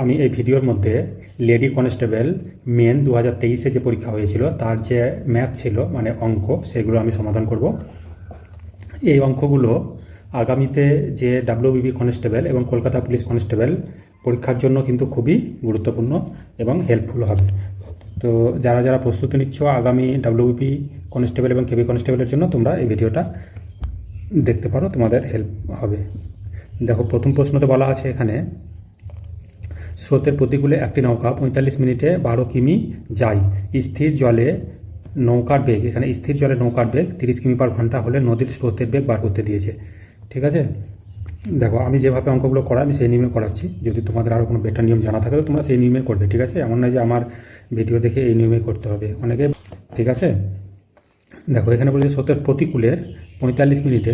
আমি এই ভিডিওর মধ্যে লেডি কনস্টেবল মেন 2023-এ যে পরীক্ষা হয়েছিল তার যে ম্যাথ ছিল মানে অঙ্ক, সেগুলো আমি সমাধান করব। এই অঙ্কগুলো আগামীতে যে ডাব্লিউবিপি কনস্টেবল এবং কলকাতা পুলিশ কনস্টেবল পরীক্ষার জন্য কিন্তু খুবই গুরুত্বপূর্ণ এবং হেল্পফুল হবে। তো যারা যারা প্রস্তুতি নিচ্ছ আগামী ডাব্লিউবিপি কনস্টেবল এবং কেবি কনস্টেবলের জন্য, তোমরা এই ভিডিওটা দেখতে পারো, তোমাদের হেল্প হবে। দেখো, প্রথম প্রশ্নতে বলা আছে এখানে, স্রোতের প্রতিকূলে একটি নৌকা 45 মিনিটে 12 কিমি যায়। স্থির জলে নৌকার বেগ, এখানে স্থির জলে নৌকার বেগ 30 কিমি পার ঘন্টা হলে নদীর স্রোতের বেগ বার করতে দিয়েছে। ঠিক আছে, দেখো আমি যেভাবে অঙ্কগুলো করা আমি সেই নিয়মে করাচ্ছি। যদি তোমাদের আরও কোনো বেটার নিয়ম জানা থাকে তো তোমরা সেই নিয়মে করবে। ঠিক আছে, এমন নয় যে আমার ভিডিও দেখে এই নিয়মে করতে হবে অনেকে। ঠিক আছে, দেখো এখানে বলেছে স্রোতের প্রতিকূলের 45 মিনিটে,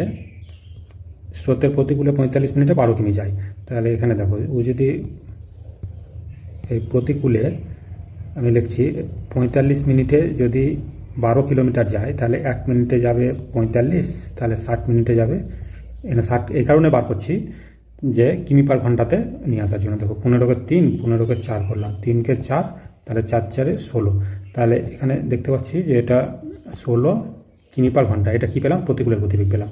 স্রোতের প্রতিকূলে 45 মিনিটে 12 কিমি যায়। তাহলে এখানে দেখো, ও যদি এই প্রতিকূলে আমি লিখছি 45 মিনিটে যদি 12 কিলোমিটার যায় তাহলে 1 মিনিটে যাবে 45, তাহলে 60 মিনিটে যাবে। এখানে 60 এই কারণে বার করছি যে কিমি পার ঘন্টাতে নিয়ে আসার জন্য। দেখো 15কে 3, 15কে 4 করলাম, 3কে 4, তাহলে 4 4-এ 16। তাহলে এখানে দেখতে পাচ্ছি যে এটা 16 কিমি পার ঘন্টা। এটা কি পেলাম? প্রতিকূলের গতিবেগ পেলাম।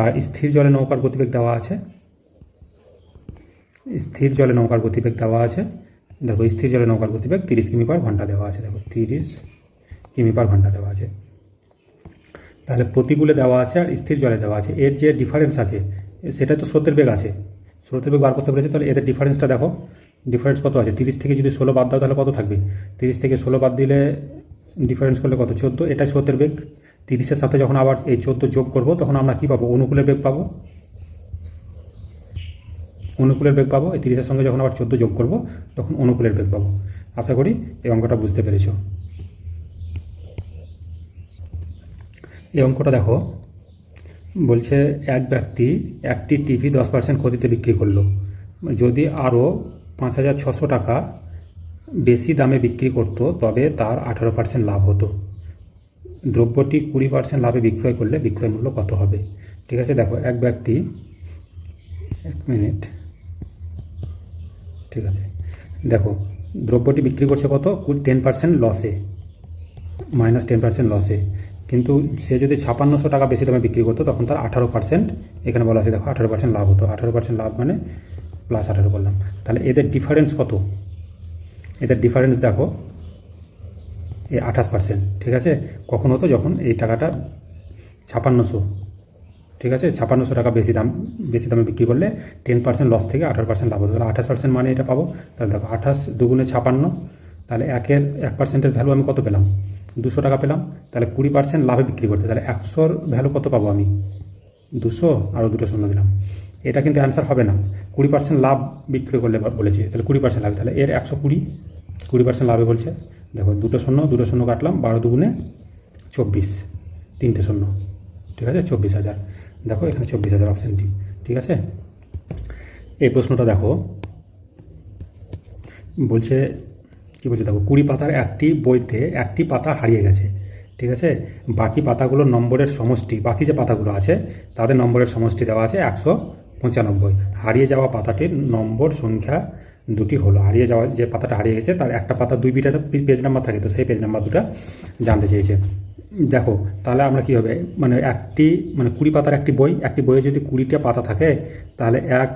আর স্থির জলে নৌকার গতিবেগ দেওয়া আছে, স্থির জলে নৌকার গতিবেগ দেওয়া আছে। দেখো স্থির জলে নৌকার গতিবেগ 30 কিমি পার ঘন্টা দেওয়া আছে। দেখো 30 কিমি পার ঘন্টা দেওয়া আছে। তাহলে প্রতিকূলে দেওয়া আছে আর স্থির জলে দেওয়া আছে। এর যে ডিফারেন্স আছে সেটা তো স্রোতের বেগ আছে, স্রোতের বেগ বার করতে পেরেছে। তাহলে এদের ডিফারেন্সটা দেখো, ডিফারেন্স কত আছে? 30 থেকে যদি 16 বাদ দাও তাহলে কত থাকবে? 30 থেকে 16 বাদ দিলে ডিফারেন্স করলে কত? 14। এটাই স্রোতের বেগ। 30-এর সাথে যখন আবার এই 14 যোগ করবো তখন আমরা কী পাবো? অনুকূলের বেগ পাবো, অনুকূলের বেগ পাবো। এই 30-এর সঙ্গে যখন আবার 14 যোগ করব তখন অনুকূলের বেগ পাবো। আশা করি এই অঙ্কটা বুঝতে পেরেছ। এই অঙ্কটা দেখো, বলছে এক ব্যক্তি একটি টিভি 10% ক্ষতিতে বিক্রি করলো। যদি আরও 5,600 টাকা বেশি দামে বিক্রি করতো তবে তার 18% লাভ হতো। দ্রব্যটি 20% লাভে বিক্রয় করলে বিক্রয় মূল্য কত হবে? ঠিক আছে, দেখো এক ব্যক্তি, এক মিনিট, ঠিক আছে, দেখো দ্রব্যটি বিক্রি করছে কত? 10% লসে, -10% লসে। কিন্তু সে যদি 5600 টাকা বেশি দামে বিক্রি করতো তখন তার 18%, এখানে বলা আছে দেখো 18% লাভ হতো। 18% লাভ মানে +18 করলাম। তাহলে এদের ডিফারেন্স কত? এদের ডিফারেন্স দেখো এই 28%। ঠিক আছে, কখন হতো? যখন এই টাকাটা 5600, ঠিক আছে, 5600 টাকা বেশি দামে বিক্রি করলে 10% লস থেকে 18% লাভ হতো। তাহলে 28% মানে এটা পাবো। তাহলে দেখো 28 দুগুণে 56, তাহলে 1% ভ্যালু আমি কত পেলাম? 200 টাকা পেলাম। তাহলে 20% লাভে বিক্রি করতে, তাহলে 100-র ভ্যালু কত পাবো আমি? 200 আরও 2টো শূন্য দিলাম। এটা কিন্তু অ্যান্সার হবে না। 20% লাভ বিক্রি করলে বলেছে, তাহলে 20% লাভ, তাহলে এর 120, 20% লাভে বলছে। দেখো 2টো শূন্য কাটলাম, 12 দুগুণে 24, 3টে শূন্য, ঠিক আছে, 24,000। দেখো এখানে 24,000 অপশানটি। ঠিক আছে, এই প্রশ্নটা দেখো বলছে, কী বলছে দেখো, 20 পাতার একটি বইতে একটি পাতা হারিয়ে গেছে। ঠিক আছে, বাকি পাতাগুলোর নম্বরের সমষ্টি, বাকি যে পাতাগুলো আছে তাদের নম্বরের সমষ্টি দেওয়া আছে 195। হারিয়ে যাওয়া পাতাটির নম্বর সংখ্যা দুটি হলো। হারিয়ে যাওয়া যে পাতাটা হারিয়ে গেছে তার একটা পাতা 2 বিটার পেজ নাম্বার থাকে, তো সেই পেজ নাম্বার দুটো জানতে চেয়েছে। দেখো তাহলে আমরা কী হবে, মানে 20 পাতার একটি বইয়ে যদি 20টা পাতা থাকে তাহলে 1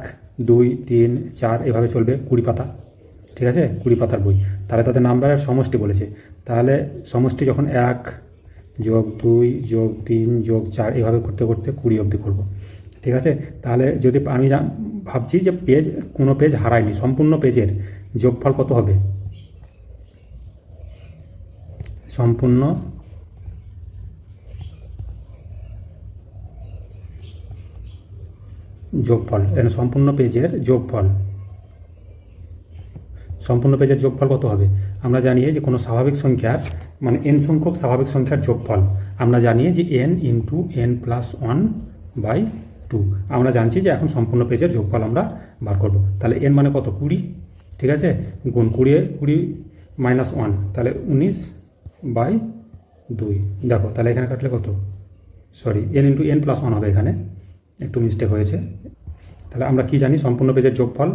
2 3 4 এভাবে চলবে 20 পাতা। ঠিক আছে, 20 পাতার বই, তাহলে তাদের নাম্বারের সমষ্টি বলেছে। তাহলে সমষ্টি যখন 1 যোগ 2 যোগ 3 যোগ 4 এভাবে করতে করতে 20 অবধি করবো। ঠিক আছে, তাহলে যদি আমি ভাবছি যে কোনো পেজ হারায়নি, সম্পূর্ণ পেজের যোগফল কত হবে? সম্পূর্ণ যোগফল, সম্পূর্ণ পেজের যোগফল, সম্পূর্ণ পেজের যোগফল কত হবে? আমরা জানি যে কোনো স্বাভাবিক সংখ্যার মানে n সংখ্যক স্বাভাবিক সংখ্যার যোগফল আমরা জানি যে n × n+1/2। আমরা জানছি যে এখন সম্পূর্ণ পেজের যোগফল আমরা বার করব। তাহলে n মানে কত? 20। ঠিক আছে, গুণ 20 -1, তাহলে 19/2। দেখো তাহলে এখানে কাটলে কত? সরি, n × n+1 হবে, এখানে একটু মিস্টেক হয়েছে। তাহলে আমরা কি জানি? সম্পূর্ণ পেজের যোগফল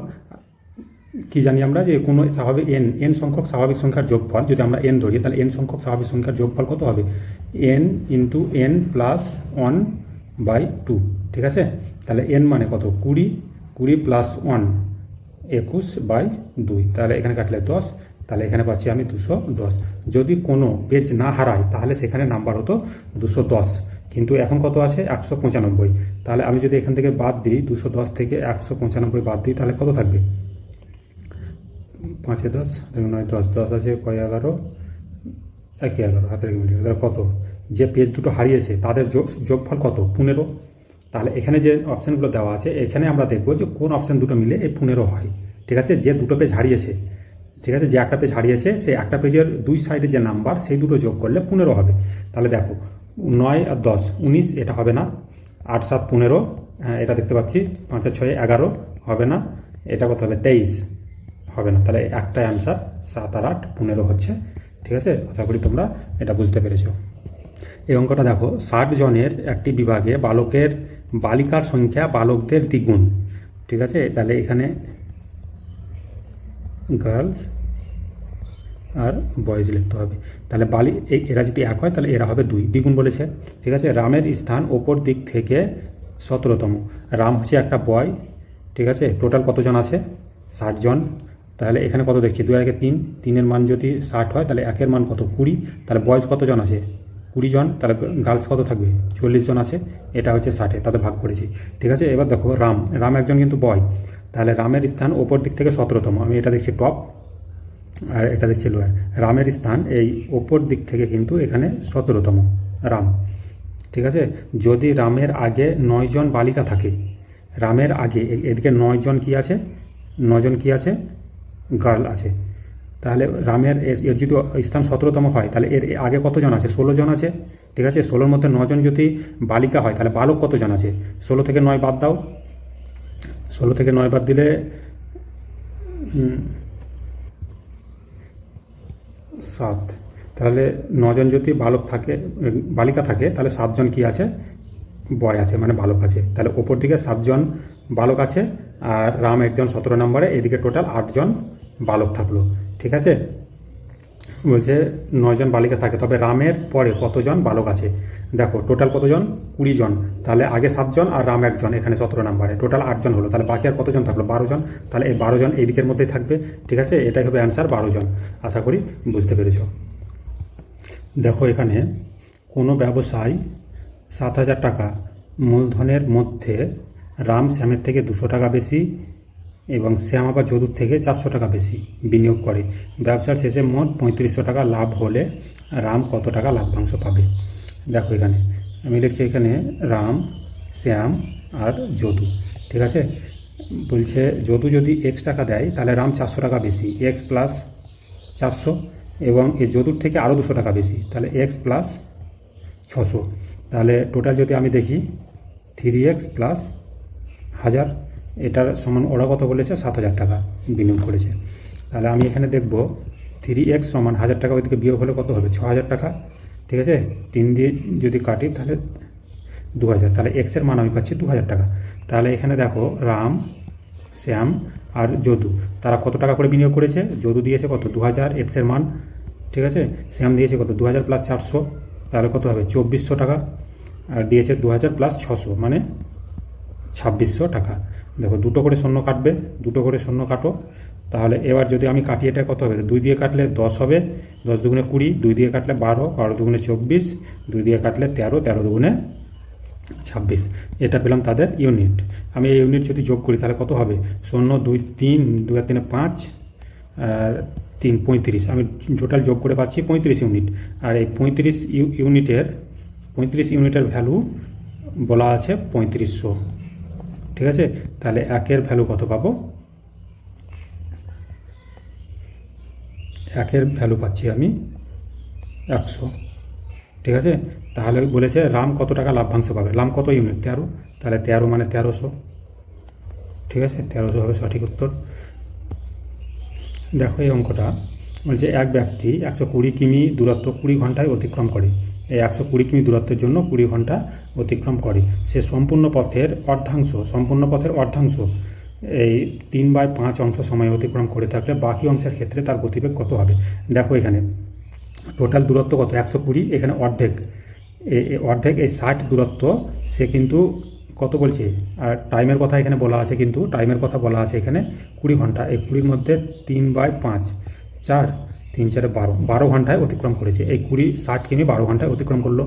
কি জানি আমরা যে কোনো স্বাভাবিক এন সংখ্যক স্বাভাবিক সংখ্যার যোগফল যদি আমরা এন ধরি, তাহলে এন সংখ্যক স্বাভাবিক সংখ্যার যোগফল কত হবে? এন ইন্টু এন প্লাস 1/2, ঠিক আছে? তাহলে এন মানে কত? 20 প্লাস 1 21/2, তাহলে এখানে কাটলে 10, তাহলে এখানে পাচ্ছি আমি 210। যদি কোনো পেজ না হারায় তাহলে সেখানে নাম্বার হতো 210, কিন্তু এখন কত আছে? 195। তাহলে আমি যদি এখান থেকে বাদ দিই, 210 থেকে 195 বাদ দিই, তাহলে কত থাকবে? 5 10 9 10 10 আছে কয় 11 1 11 হাতের মিলিয়ে, তাহলে কত? যে পেজ দুটো হারিয়েছে তাদের যোগফল কত? 15। তাহলে এখানে যে অপশানগুলো দেওয়া আছে এখানে আমরা দেখব যে কোন অপশান দুটো মিলে এই 15 হয়, ঠিক আছে? যে দুটো পেজ হারিয়েছে, ঠিক আছে, যে একটা পেজ হারিয়েছে সেই একটা পেজের দুই সাইডে যে নাম্বার সেই দুটো যোগ করলে 15 হবে। তাহলে দেখো 9 আর 10 19, এটা হবে না। 8 7 15, হ্যাঁ এটা দেখতে পাচ্ছি। 5 আর 6 11 হবে না। এটা কত হবে? 23 হবে না। তাহলে একটাই অ্যান্সার, 7 আর 8 15 হচ্ছে, ঠিক আছে? আশা করি তোমরা এটা বুঝতে পেরেছো। এই অঙ্কটা দেখো, 60 জনের একটি বিভাগে বালিকার সংখ্যা বালকদের দ্বিগুণ, ঠিক আছে? তাহলে এখানে গার্লস আর বয়েজ লিখতে হবে। তাহলে এরা যদি এক হয় তাহলে এরা হবে 2, দ্বিগুণ বলেছে, ঠিক আছে? রামের স্থান ওপর দিক থেকে 17তম। রাম হচ্ছে একটা বয়, ঠিক আছে? টোটাল কতজন আছে? 60 জন। তাহলে এখানে কত দেখছি? 2 আর 1 3, 3-এর মান যদি 60 হয় তাহলে 1-এর মান কত? 20। তাহলে বয়েজ কতজন আছে? 20 জন। তাহলে গার্লস কত থাকবে? 40 জন আছে। এটা হচ্ছে 60-এ, তাদের ভাগ করেছি, ঠিক আছে? এবার দেখো রাম একজন কিন্তু বয়, তাহলে রামের স্থান ওপর দিক থেকে 17তম। আমি এটা দেখছি টপ আর এটা দেখছি লোয়ার। রামের স্থান এই ওপর দিক থেকে কিন্তু এখানে 17তম রাম, ঠিক আছে? যদি রামের আগে 9 জন বালিকা থাকে, রামের আগে এদিকে 9 জন কি আছে? 9 জন কি আছে? গার্ল আছে। তাহলে রামের এর যদি স্থান 17তম হয় তাহলে এর আগে কতজন আছে? 16 জন আছে, ঠিক আছে? 16-র মধ্যে 9 জন যদি বালিকা হয় তাহলে বালক কতজন আছে? 16 থেকে 9 বাদ দাও। 16 থেকে 9 বাদ দিলে 7। তাহলে 9 জন যদি বালিকা থাকে তাহলে 7 জন কি আছে? বয় আছে, মানে বালক আছে। তাহলে ওপর দিকে 7 জন বালক আছে আর রাম একজন 17 নম্বরে, এদিকে টোটাল 8 জন বালক থাকলো, ঠিক আছে? বলছে 9 জন বালিকা থাকে, তবে রামের পরে কতজন বালক আছে? দেখো টোটাল কতজন? 20 জন। তাহলে আগে 7 জন আর রাম একজন এখানে 17 নম্বরে, টোটাল 8 জন হলো। তাহলে বাকি আর কতজন থাকলো? 12 জন। তাহলে এই 12 জন এই দিকের মধ্যেই থাকবে, ঠিক আছে? এটাই হবে অ্যান্সার, 12 জন। আশা করি বুঝতে পেরেছ। দেখো এখানে কোনো ব্যবসায় 7,000 টাকা মূলধনের মধ্যে রাম শ্যামের থেকে 200 টাকা বেশি এবং শ্যাম আবার যদুর থেকে 400 টাকা বেশি বিনিয়োগ করে। ব্যবসার শেষে মোট 3500 টাকা লাভ হলে রাম কত টাকা লাভ্যাংশ পাবে? দেখো এখানে আমি লিখছি, এখানে রাম, শ্যাম আর যদু, ঠিক আছে? বলছে যদু যদি X টাকা দেয় তাহলে রাম 400 টাকা বেশি, X প্লাস 400, এবং এই যদুর থেকে আরও 200 টাকা বেশি, তাহলে X প্লাস 600। তাহলে টোটাল যদি আমি দেখি 3X প্লাস 1000, এটার সমান ওরা কত বলেছে? 7,000 টাকা বিনিয়োগ করেছে। তাহলে আমি এখানে দেখব 3X সমান 1000 টাকা, ওইদিকে বিয়োগ হলে কত হবে? 6,000 টাকা, ঠিক আছে? 3 দিয়ে যদি কাটি তাহলে 2000, তাহলে X-এর মান আমি পাচ্ছি 2000 টাকা। তাহলে এখানে দেখো রাম, শ্যাম আর যদু তারা কত টাকা করে বিনিয়োগ করেছে? যদু দিয়েছে কত? 2000 X-এর মান, ঠিক আছে? শ্যাম দিয়েছে কত? 2000 প্লাস 400, তাহলে কত হবে? 2400 টাকা। আর দিয়েছে 2000 প্লাস 600 মানে 2600 টাকা। দেখো দুটো করে শূন্য কাটবে, দুটো করে শূন্য কাটো। তাহলে এবার যদি আমি কাটি, এটা কত হবে? 2 দিয়ে কাটলে 10 হবে, 10 দুগুণে 20, 2 দিয়ে কাটলে 12, 12 দুগুণে 24, 2 দিয়ে কাটলে 13, 13 দুগুণে 26। এটা পেলাম তাদের ইউনিট। আমি এই ইউনিট যদি যোগ করি তাহলে কত হবে? 0 2 3, 2 আর 3 5 আর 3 35। আমি টোটাল যোগ করে পাচ্ছি 35 ইউনিট। আর এই 35 ইউনিটের ভ্যালু বলা আছে 3500, ঠিক আছে? তাহলে 1-এর ভ্যালু কত পাবো? 1-এর ভ্যালু পাচ্ছি আমি 100, ঠিক আছে? তাহলে বলেছে রাম কত টাকা লাভ্যাংশ পাবে। রাম কত ইউনিট? 13, তাহলে 13 মানে 1300, ঠিক আছে? 1300 হবে সঠিক উত্তর। দেখো এই অঙ্কটা বলছে এক ব্যক্তি 120 কিমি দূরত্ব 20 ঘন্টায় অতিক্রম করে। এই 120 কিমি দূরত্বের জন্য 20 ঘন্টা অতিক্রম করে। সে সম্পূর্ণ পথের অর্ধাংশ এই 3/5 অংশ সময় অতিক্রম করে থাকলে বাকি অংশের ক্ষেত্রে তার গতিবেগ কত হবে। দেখো এখানে টোটাল দূরত্ব কত, 120, এখানে অর্ধেক অর্ধেক এই 60 দূরত্ব সে কিন্তু কত বলছে, আর টাইমের কথা এখানে বলা আছে, কিন্তু টাইমের কথা বলা আছে এখানে 20 ঘন্টা। এই 20-র মধ্যে 3/5, 4, 3, 4, 12 ঘন্টায় অতিক্রম করেছে। এই 60 কিমি 12 ঘন্টায় অতিক্রম করলো।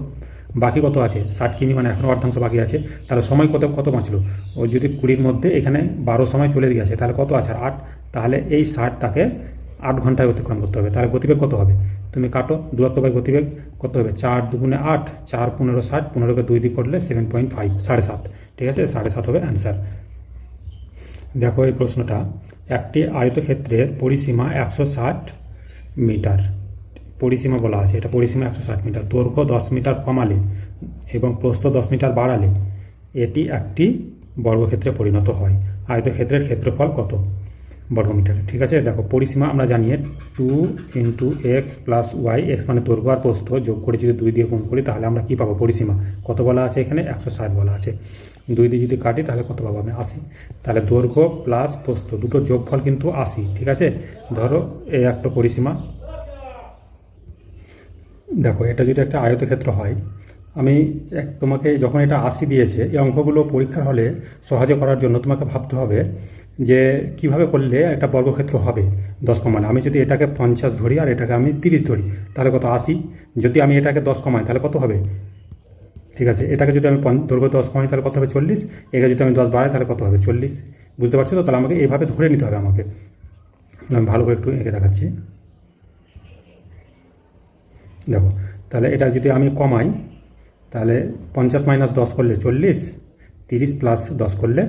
বাকি কত আছে, 60 কিমি, মানে এখনও অর্ধাংশ বাকি আছে। তাহলে সময় কত কত বাঁচলো, ও যদি 20-র মধ্যে এখানে 12 সময় চলে গেছে, তাহলে কত আছে, 8। তাহলে এই 60 তাকে 8 ঘন্টায় অতিক্রম করতে হবে। তাহলে গতিবেগ কত হবে, তুমি কাটো, দূরত্ব বাই গতিবেগ কত হবে, 4 দুগুণে 8, 4 15 60, 15কে 2 দিয়ে করলে 7.5, 7.5। ঠিক আছে, 7.5 হবে অ্যান্সার। দেখো এই প্রশ্নটা, একটি আয়তক্ষেত্রের পরিসীমা 160 মিটার, পরিসীমা বলা আছে, এটা পরিসীমা 160 মিটার, দৈর্ঘ্য 10 মিটার কমালে এবং প্রস্থ 10 মিটার বাড়ালে এটি একটি বর্গক্ষেত্রে পরিণত হয়। আয়তক্ষেত্রের ক্ষেত্রফল কত বর্গমিটার। ঠিক আছে, দেখো পরিসীমা আমরা জানি 2 × x + y, x মানে দৈর্ঘ্য আর প্রস্থ, যোগ করে যদি 2 দিয়ে গুণ করি তাহলে আমরা কি পাবো, পরিসীমা কত বলা আছে এখানে, 160 বলা আছে। 2 দিয়ে যদি কাটি তাহলে কত পাবো আমি, 80। তাহলে দৈর্ঘ্য প্লাস প্রস্থ দুটোর যোগফল কিন্তু 80। ঠিক আছে, ধরো এই একটা পরিসীমা। দেখো এটা যদি একটা আয়তক্ষেত্র হয়, আমি তোমাকে যখন এটা 80 দিয়েছে, এই অঙ্কগুলো পরীক্ষার হলে সহজে করার জন্য তোমাকে ভাবতে হবে যে কিভাবে করলে একটা বর্গক্ষেত্র হবে 10 কমালে। আমি যদি এটাকে 50 ধরি আর এটাকে আমি 30 ধরি তাহলে কত, 80। যদি আমি এটাকে 10 কমাই তাহলে কত হবে, ঠিক আছে, এটাকে যদি আমি দৈর্ঘ্য 10 কমাই তাহলে কত হবে, 40। একে যদি আমি 10 বাড়াই তাহলে কত হবে, 40। বুঝতে পারছো তো, তাহলে আমাকে এইভাবে ধরে নিতে হবে আমাকে। আমি ভালো করে একটু এঁকে দেখাচ্ছি। দেখো তাহলে এটা যদি আমি কমাই তাহলে 50 - 10 করলে 40, 30 + 10 করলে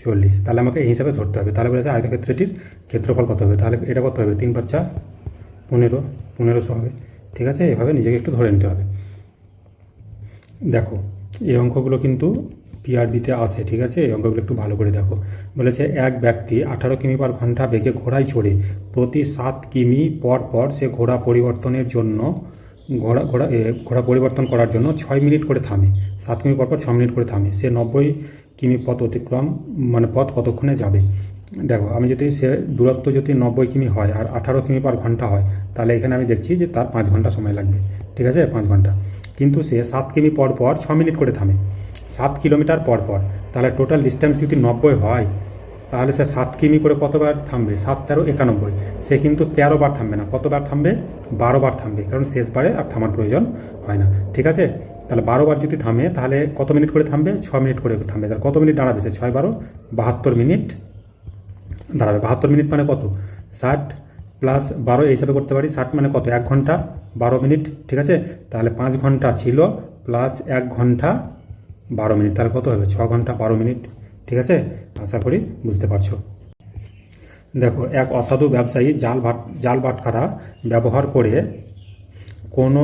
40। তাহলে আমাকে এই হিসাবে ধরতে হবে। তাহলে বলেছে আয়তক্ষেত্রটির ক্ষেত্রফল কত হবে, তাহলে এটা কত হবে, 3 × 5 = 15, 1500 হবে। ঠিক আছে, এভাবে নিজেকে একটু ধরে নিতে হবে। দেখো এই অঙ্কগুলো কিন্তু পিআরবিতে আসে। ঠিক আছে, এই অঙ্কগুলো একটু ভালো করে দেখো। বলেছে এক ব্যক্তি 18 কিমি/ঘন্টা বেগে ঘোড়ায় চড়ে প্রতি 7 কিমি পর পর সে ঘোড়া পরিবর্তনের জন্য ঘোড়া পরিবর্তন করার জন্য 6 মিনিট করে থামে। 7 কিমি পর পর 6 মিনিট করে থামে। সে 90 কিমি পথ অতিক্রম, মানে পথ কতক্ষণে যাবে। দেখো আমি যদি সে দূরত্ব যদি 90 কিমি হয় আর 18 কিমি/ঘন্টা হয়, তাহলে এখানে আমি দেখছি যে তার 5 ঘন্টা সময় লাগবে। ঠিক আছে, 5 ঘন্টা। কিন্তু সে 7 কিমি পর পর 6 মিনিট করে থামে, 7 কিলোমিটার পর পর। তাহলে টোটাল ডিস্টেন্স যদি 90 হয় তাহলে সে 7 কিমি করে কতবার থামবে, 7 × 13 = 91। সে কিন্তু 13 বার থামবে না, কতবার থামবে, 12 বার থামবে, কারণ শেষবারে আর থামার প্রয়োজন হয় না। ঠিক আছে, তাহলে 12 বার যদি থামে তাহলে কত মিনিট করে থামবে, 6 মিনিট করে থামবে। তাহলে কত মিনিট দাঁড়াবে, সে 6 × 12 = 72 মিনিট দাঁড়াবে। 72 মিনিট মানে কত, 60 + 12 এই হিসাবে করতে পারি। 60 মানে কত, 1 ঘন্টা 12 মিনিট। ঠিক আছে, তাহলে 5 ঘন্টা ছিল প্লাস 1 ঘন্টা 12 মিনিট, তাহলে কত হবে, 6 ঘন্টা 12 মিনিট। ঠিক আছে, আশা করি বুঝতে পারছো। দেখো এক অসাধু ব্যবসায়ী জাল বাটখারা ব্যবহার করে কোনো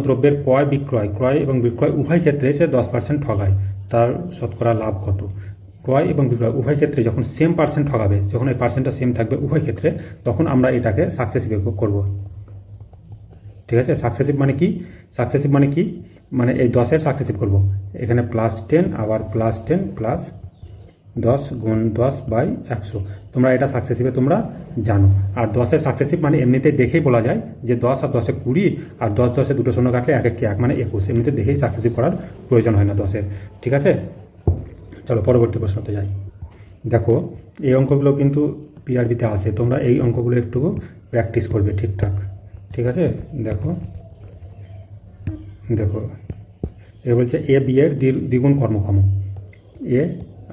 দ্রব্যের ক্রয় এবং বিক্রয় উভয় ক্ষেত্রে সে 10% ঠগায়। তার শতকরা লাভ কত। ক্রয় এবং বিক্রয় উভয় ক্ষেত্রে যখন সেম পার্সেন্ট ঠগাবে, যখন এই পার্সেন্টটা সেম থাকবে উভয় ক্ষেত্রে, তখন আমরা এটাকে সাকসেসিভ করব। ঠিক আছে, সাকসেসিভ মানে কি, সাকসেসিভ মানে কি, মানে এই 10-এর সাকসেসিভ করব। এখানে +10 আবার +10 + 10 × 10/100। তোমরা এটা সাকসেসিভে তোমরা জানো। আর 10-এর সাকসেসিভ মানে এমনিতেই দেখেই বলা যায় যে 10 আর 10-এ 20, আর 10 10-এ দুটো শূন্য কাটলে 1 1 1 মানে 21। এমনিতে দেখেই সাকসেসিভ করার প্রয়োজন হয় না 10-এর। ঠিক আছে, চলো পরবর্তী প্রশ্নতে যাই। দেখো এই অঙ্কগুলো কিন্তু পিআরবিতে আসে, তোমরা এই অঙ্কগুলো একটু প্র্যাকটিস করবে ঠিকঠাক। ঠিক আছে, দেখো দেখো এ বলছে এ বি এর দ্বিগুণ কর্মক্ষম। এ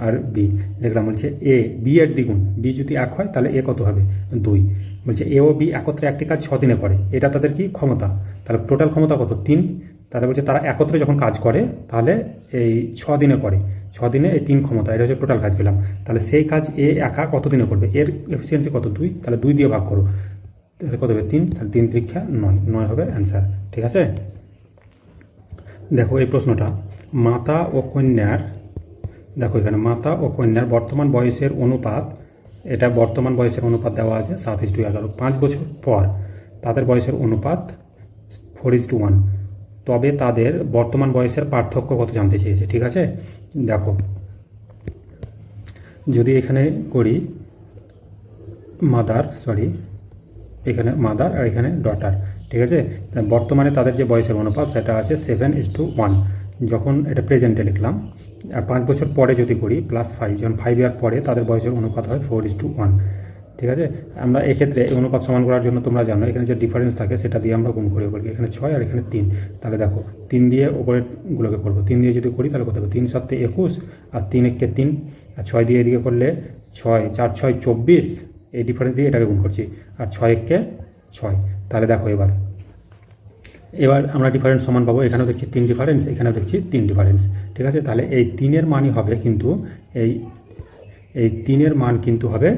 আর বি দেখলাম, বলছে এ বি এর দ্বিগুণ, বি যদি 1 হয় তাহলে এ কত হবে, 2। বলছে এ ও বি একত্রে একটি কাজ 6 দিনে করে, এটা তাদের কি ক্ষমতা। তাহলে টোটাল ক্ষমতা কত, 3। তাহলে বলছে তারা একত্রে যখন কাজ করে তাহলে এই 6 দিনে করে, 6 দিনে এই 3 ক্ষমতা, এটা হচ্ছে টোটাল কাজ পেলাম। তাহলে সেই কাজ এ একা কত দিনে করবে, এর এফিসিয়েন্সি কত, 2। তাহলে 2 দিয়ে ভাগ করো, তাহলে কত হবে, 3। তাহলে 3 × 3 = 9, 9 হবে অ্যান্সার। ঠিক আছে, দেখো এই প্রশ্নটা মাতা ও কন্যার, দেখো এখানে মাতা ও কন্যার বর্তমান বয়সের অনুপাত, এটা বর্তমান বয়সের অনুপাত দেওয়া আছে 7:11। 5 বছর পর তাদের বয়সের অনুপাত 4:1। তবে তাদের বর্তমান বয়সের পার্থক্য কত জানতে চেয়েছে। ঠিক আছে, দেখো যদি এখানে করি মাদার, এখানে মাদার আর এখানে ডটার, ঠিক আছে। বর্তমানে তাদের যে বয়সের অনুপাত সেটা আছে 7:1। যখন এটা প্রেজেন্টে লিখলাম, আর 5 বছর পরে যদি করি +5, যখন 5 ইয়ার পরে তাদের বয়সের অনুপাত হয় 4:1, ঠিক আছে। আমরা এক্ষেত্রে এই অনুপাত সমান করার জন্য তোমরা জানো এখানে যে ডিফারেন্স থাকে সেটা দিয়ে আমরা গুণ করি করি, এখানে 6 আর এখানে 3। তাহলে দেখো 3 দিয়ে ওপরেরগুলোকে করবো, 3 দিয়ে যদি করি তাহলে কত হবে, 3 × 7 = 21, আর 3 × 1 = 3, আর 6 দিয়ে এদিকে করলে 6, 4 × 6 = 24, এই ডিফারেন্স দিয়ে এটাকে গুণ করছি, আর 6 × 1 = 6। তাহলে দেখো এবার আমরা ডিফারেন্স সমান পাবো, এখানেও দেখছি 3 ডিফারেন্স, এখানেও দেখছি 3 ডিফারেন্স, ঠিক আছে। তাহলে এই 3-এর মানই হবে কিন্তু এই 3-এর মান কিন্তু হবে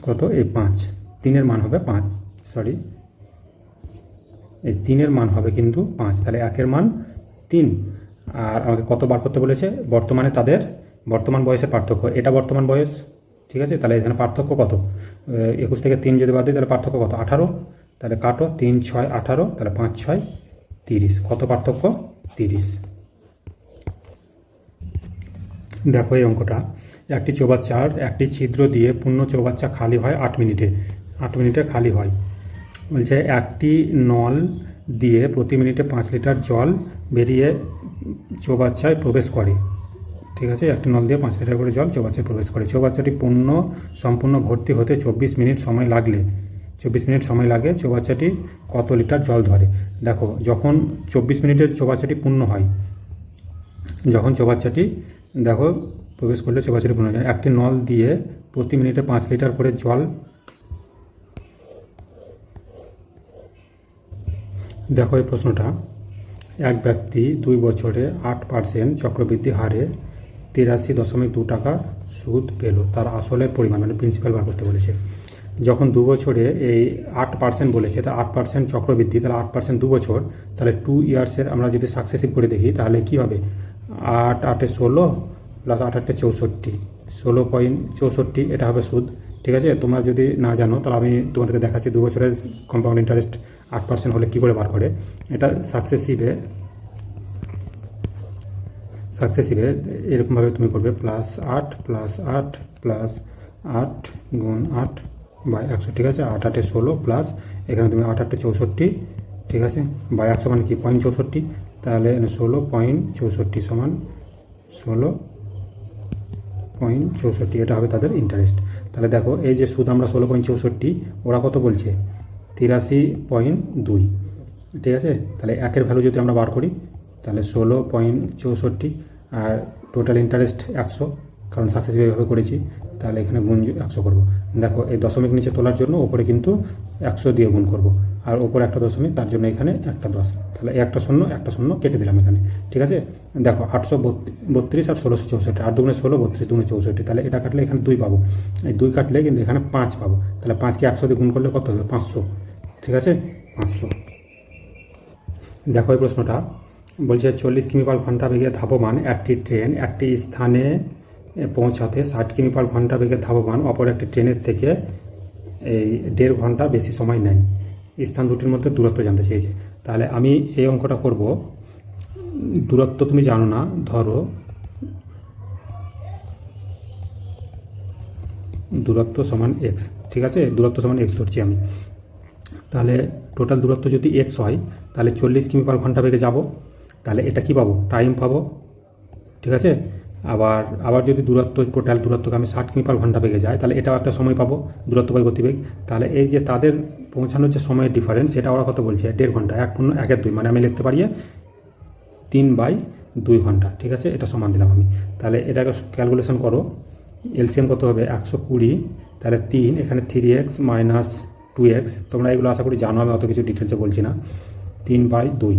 কত, এই 5, 3-এর মান হবে 5, এই 3-এর মান হবে কিন্তু 5। তাহলে 1-এর মান 3, আর আমাকে কত বার করতে বলেছে, বর্তমানে তাদের বর্তমান বয়সের পার্থক্য, এটা বর্তমান বয়স, ঠিক আছে। তাহলে এখানে পার্থক্য কত, 21 থেকে 3 যদি বাদ দিই তাহলে পার্থক্য কত, 18। তাহলে কাটো, 3, 6, 18, তাহলে 5, 6, 30। কত পার্থক্য, 30। দেখো এই অঙ্কটা, একটি চৌবাচ্চার একটি ছিদ্র দিয়ে পূর্ণ চৌবাচ্চা খালি হয় 8 মিনিটে, 8 মিনিটে খালি হয়। বলছে একটি নল দিয়ে প্রতি মিনিটে 5 লিটার জল বেরিয়ে চৌবাচ্চায় প্রবেশ করে, ঠিক আছে। একটি নল দিয়ে 5 লিটার করে জল চৌবাচ্চায় প্রবেশ করে। চৌবাচ্চাটি সম্পূর্ণ ভর্তি হতে 24 মিনিট সময় লাগে। চৌবাচ্চাটি কত লিটার জল ধরে। দেখো যখন 24 মিনিটের চৌবাচ্চাটি পূর্ণ হয়, যখন চৌবাচ্চাটি দেখো প্রবেশ করলে চৌবাচ্চাটি পূর্ণ হয়, একটি নল দিয়ে প্রতি মিনিটে 5 লিটার করে জল, দেখো এই প্রশ্নটা, এক ব্যক্তি 2 বছরে 8% চক্রবৃদ্ধি হারে 83.2 টাকা সুদ পেল। তার আসলের পরিমাণ মানে প্রিন্সিপাল বার করতে বলেছে। যখন 2 বছরে এই 8% বলেছে, তা 8% চক্রবৃদ্ধি, তাহলে 8% 2 বছর, তাহলে 2 ইয়ার্সের আমরা যদি সাকসেসিভ করে দেখি তাহলে কি হবে, 8 8 16 + 8 8 64, 16.64 এটা হবে সুদ, ঠিক আছে। তোমরা যদি না জানো তাহলে আমি তোমাদেরকে দেখাচ্ছি 2 বছরের কম্পাউন্ড ইন্টারেস্ট 8% হলে কী করে বার করে। এটা সাকসেসিভে এরকমভাবে তুমি করবে, +8 + 8 + 8 × 8/100, ঠিক আছে। 8 8 16 প্লাস এখানে তুমি 8 8 64, ঠিক আছে, বাই 100 মানে কি 0.64, তাহলে 16.64 সমান 16.64, এটা হবে তাদের ইন্টারেস্ট। তাহলে দেখো এই যে সুদ আমরা 16.64, ওরা কত বলছে 83.2, ঠিক আছে। তাহলে 1-এর ভ্যালু যদি আমরা বার করি তাহলে 16.64, আর টোটাল ইন্টারেস্ট 100, কারণ সাকসেসিভ এইভাবে করেছি, তাহলে এখানে গুণ 100 করব। দেখো এই দশমিক নিচে তোলার জন্য ওপরে কিন্তু 100 দিয়ে গুণ করব, আর ওপরে একটা দশমিক, তার জন্য এখানে একটা 10, তাহলে একটা শূন্য কেটে দিলাম এখানে, ঠিক আছে। দেখো 832 আর 1664, 8 দুগুণে 16, 32 দুগুণে 64, তাহলে এটা কাটলে এখানে 2 পাবো, এই 2 কাটলে কিন্তু এখানে 5 পাবো। তাহলে 5কে 100 দিয়ে গুণ করলে কত হবে, 500, ঠিক আছে, 500। দেখো এই প্রশ্নটা বলছে 40 কিমি/ঘন্টা বেগে ধাবমান একটি ট্রেন একটি স্থানে পৌঁছাতে 60 কিমি/ঘন্টা বেগে ধাবমান অপর একটি ট্রেনের থেকে এই 1.5 ঘন্টা বেশি সময় নেয়। স্থান দুটির মধ্যে দূরত্ব জানতে চেয়েছে। তাহলে আমি এই অঙ্কটা করব, দূরত্ব তুমি জানো না, ধরো দূরত্ব সমান x, ঠিক আছে, দূরত্ব সমান x ধরছি আমি। তাহলে টোটাল দূরত্ব যদি x হয় তাহলে 40 কিমি/ঘন্টা বেগে যাব, তাহলে এটা কি পাবো, টাইম পাবো, ঠিক আছে। আবার যদি টোটাল দূরত্বকে আমি 60 কিমি/ঘন্টা বেগে যাই তাহলে এটাও একটা সময় পাবো, দূরত্ব বাই গতিবেগ। তাহলে এই যে তাদের পৌঁছানোর যে সময়ের ডিফারেন্স, সেটা ওরা কত বলছে, 1.5 ঘন্টা, 1/2, মানে আমি লিখতে পারি 3/2 ঘন্টা, ঠিক আছে। এটা সমান দিলাম আমি। তাহলে এটাকে ক্যালকুলেশন করো, এলসিএম কত হবে 120, তাহলে 3, এখানে 3x - 2x, তোমরা এগুলো আশা করি জানো, আমি অত কিছু ডিটেলসে বলছি না। 3/2,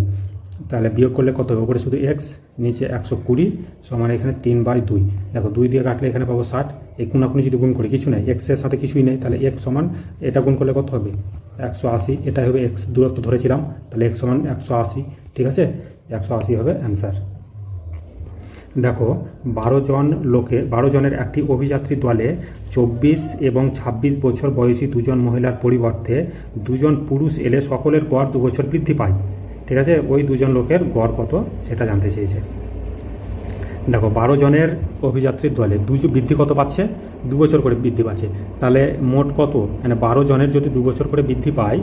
তাহলে বিয়োগ করলে কত হবে, ওপরে শুধু x, নিচে 120 সমান এখানে 3/2। দেখো 2 দিয়ে কাটলে এখানে পাবো 60, এই কোনাকুনি যদি গুণ করি কিছু নেই, এক্সের সাথে কিছুই নেই, তাহলে x সমান এটা গুণ করলে কত হবে 180, এটাই হবে x দূরত্ব ধরেছিলাম, তাহলে x সমান 180, ঠিক আছে, 180 হবে অ্যান্সার। দেখো 12 জনের একটি অভিযাত্রী দলে 24 এবং 26 বছর বয়সী 2 জন মহিলার পরিবর্তে 2 জন পুরুষ এলে সকলের গড় 2 বছর বৃদ্ধি পায়, ঠিক আছে। ওই 2 জন লোকের গড় কত সেটা জানতে চেয়েছে। দেখো 12 জনের অভিযাত্রীর দলে বৃদ্ধি কত পাচ্ছে? 2 বছর করে বৃদ্ধি পাচ্ছে। তাহলে মোট কত, মানে 12 জনের যদি 2 বছর করে বৃদ্ধি পায়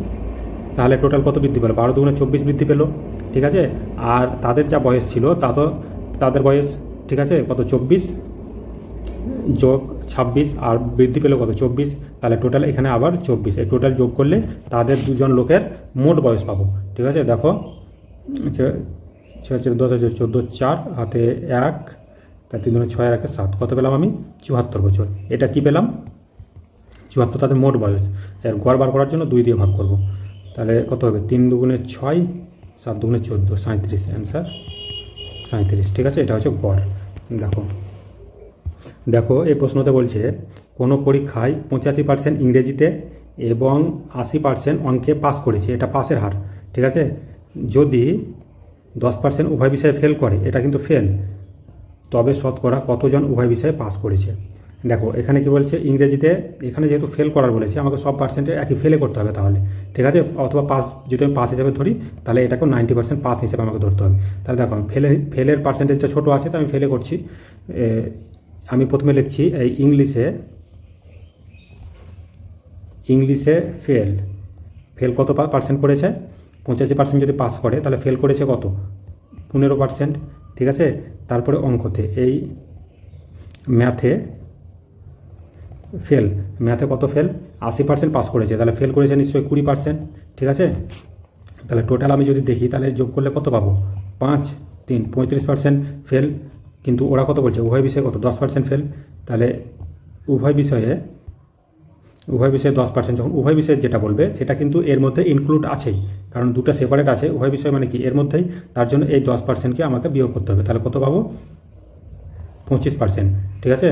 তাহলে টোটাল কত বৃদ্ধি পেলো? 12 দুগুণে 24 বৃদ্ধি পেলো, ঠিক আছে। আর তাদের যা বয়স ছিল তা তো তাদের বয়স, ঠিক আছে, কত 24 যোগ 26 আর বৃদ্ধি পেলো কত 24, তাহলে টোটাল এখানে আবার 24। এই টোটাল যোগ করলে তাদের দুজন লোকের মোট বয়স পাবো, ঠিক আছে। দেখো 10 14 4 হাতে 1, তার 3 দুগুণে 6 আর 1 7, কত পেলাম আমি? 74 বছর। এটা কি পেলাম? 74 তাদের মোট বয়স। এর গড় বার করার জন্য 2 দিয়ে ভাগ করব, তাহলে কত হবে? 3 দুগুণে 6, 7 দুগুণে 14, 37। অ্যান্সার 37, ঠিক আছে। এটা হচ্ছে গড়। দেখো দেখো এই প্রশ্নতে বলছে কোনো পরীক্ষায় 85% ইংরেজিতে এবং 80% অঙ্কে পাস করেছে, এটা পাসের হার, ঠিক আছে। যদি 10% উভয় বিষয়ে ফেল করে, এটা কিন্তু ফেল, তবে শতকরা কতজন উভয় বিষয়ে পাস করেছে? দেখো এখানে কি বলছে, ইংরেজিতে এখানে যেহেতু ফেল করার বলেছে আমাকে সব পার্সেন্টে একই ফেলে করতে হবে তাহলে, ঠিক আছে। অথবা পাস, যদি আমি পাস হিসাবে ধরি তাহলে এটাকে 90% পাস হিসেবে আমাকে ধরতে হবে। তাহলে দেখো ফেলের পার্সেন্টেজটা ছোটো আছে, তো আমি ফেলে করছি। আমি প্রথমে লিখছি এই ইংলিশে ফেল কত পার্সেন্ট করেছে? 85% যদি পাস করে তাহলে ফেল করেছে কত? 15%, ঠিক আছে। তারপরে অঙ্কতে এই ম্যাথে কত ফেল? 80% পাস করেছে, তাহলে ফেল করেছে নিশ্চয়ই 20%, ঠিক আছে। তাহলে টোটাল আমি যদি দেখি তাহলে যোগ করলে কত পাবো? 5 3 35% ফেল, কিন্তু ওরা কত বলছে? উভয় বিষয়ে কত? 10% ফেল। তাহলে উভয় বিষয়ে 10%, যখন উভয় বিষয়ে যেটা বলবে সেটা কিন্তু এর মধ্যে ইনক্লুড আছেই, কারণ দুটো সেপারেট আছে। উভয় বিষয় মানে কি? এর মধ্যেই, তার জন্য এই 10%কে আমাকে বিয়োগ করতে হবে। তাহলে কত পাবো? 25%, ঠিক আছে।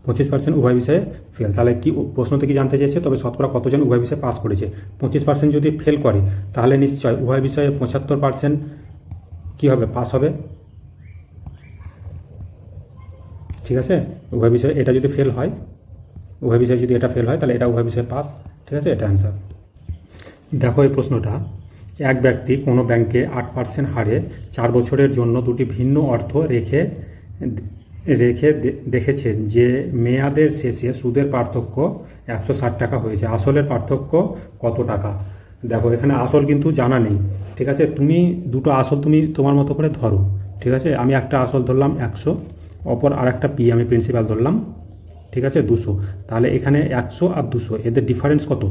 25% উভয় বিষয়ে ফেল। তাহলে কি প্রশ্নতে কি জানতে চেয়েছে? তবে শতকরা কতজন উভয় বিষয়ে পাস করেছে? 25% যদি ফেল করে তাহলে নিশ্চয় উভয় বিষয়ে 75% কী হবে? পাস হবে, ঠিক আছে। উভয় বিষয়ে এটা যদি ফেল হয়, উভয় বিষয়ে যদি এটা ফেল হয় তাহলে এটা উভয় বিষয়ে পাস, ঠিক আছে। এটা অ্যান্সার। দেখো এই প্রশ্নটা, এক ব্যক্তি কোনো ব্যাংকে 8% হারে 4 বছরের জন্য দুটি ভিন্ন অর্থ রেখে দেখেছে যে মেয়াদের শেষে সুদের পার্থক্য 160 টাকা হয়েছে। আসলের পার্থক্য কত টাকা? দেখো এখানে আসল কিন্তু জানা নেই, ঠিক আছে। তুমি দুটো আসল তুমি তোমার মতো করে ধরো, ঠিক আছে। আমি একটা আসল ধরলাম 100, অপর আর একটা পি আমি প্রিন্সিপাল ধরলাম, ঠিক আছে, 200। তাহলে এখানে 100 আর 200 এদের ডিফারেন্স কত?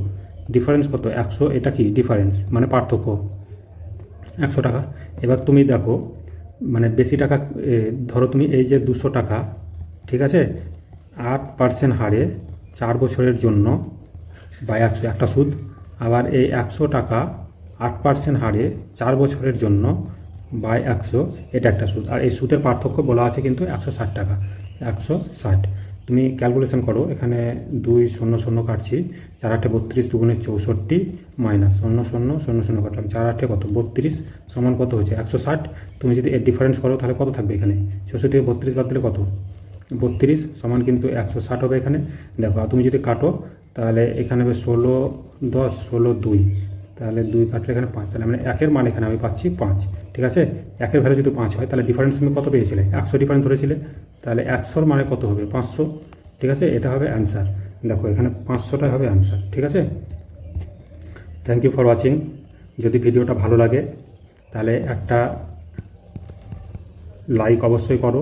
100, এটা কি ডিফারেন্স, মানে পার্থক্য 100 টাকা। এবার তুমি দেখো, মানে বেশি টাকা ধরো তুমি এই যে 200 টাকা, ঠিক আছে, 8% হারে 4 বছরের জন্য বা 100 একটা সুদ। আবার এই 100 টাকা 8% হারে 4 বছরের জন্য বা 100, এটা একটা সুদ। আর এই সুদের পার্থক্য বলা আছে কিন্তু 160 টাকা, 160। তুমি ক্যালকুলেশন করো, এখানে 2 0 0 কাটছি, 4 8 32 দুগুণে 64 মাইনাস 0 0 0 0 কাটলাম, 4 8 কত 32 সমান কত হচ্ছে 160। তুমি যদি এর ডিফারেন্স করো তাহলে কত থাকবে? এখানে 64 থেকে 32 বাদ দিলে কত? 32 সমান কিন্তু 160 হবে এখানে। দেখো আর তুমি যদি কাটো তাহলে এখানে হবে 16 10 16 2, তাহলে 2 কাটলে এখানে 5, তাহলে মানে একের মান এখানে আমি পাচ্ছি 5, ঠিক আছে। একের ভ্যালু যদি 5 হয় তাহলে ডিফারেন্স তুমি কত পেয়েছিলে? 100 ডিফারেন্স ধরেছিলে, তাহলে 100-র মানে কত হবে? 500, ঠিক আছে। এটা হবে অ্যান্সার। দেখো এখানে 500টাই হবে অ্যান্সার, ঠিক আছে। Thank you for watching. যদি ভিডিওটা ভালো লাগে তাহলে একটা লাইক অবশ্যই করো।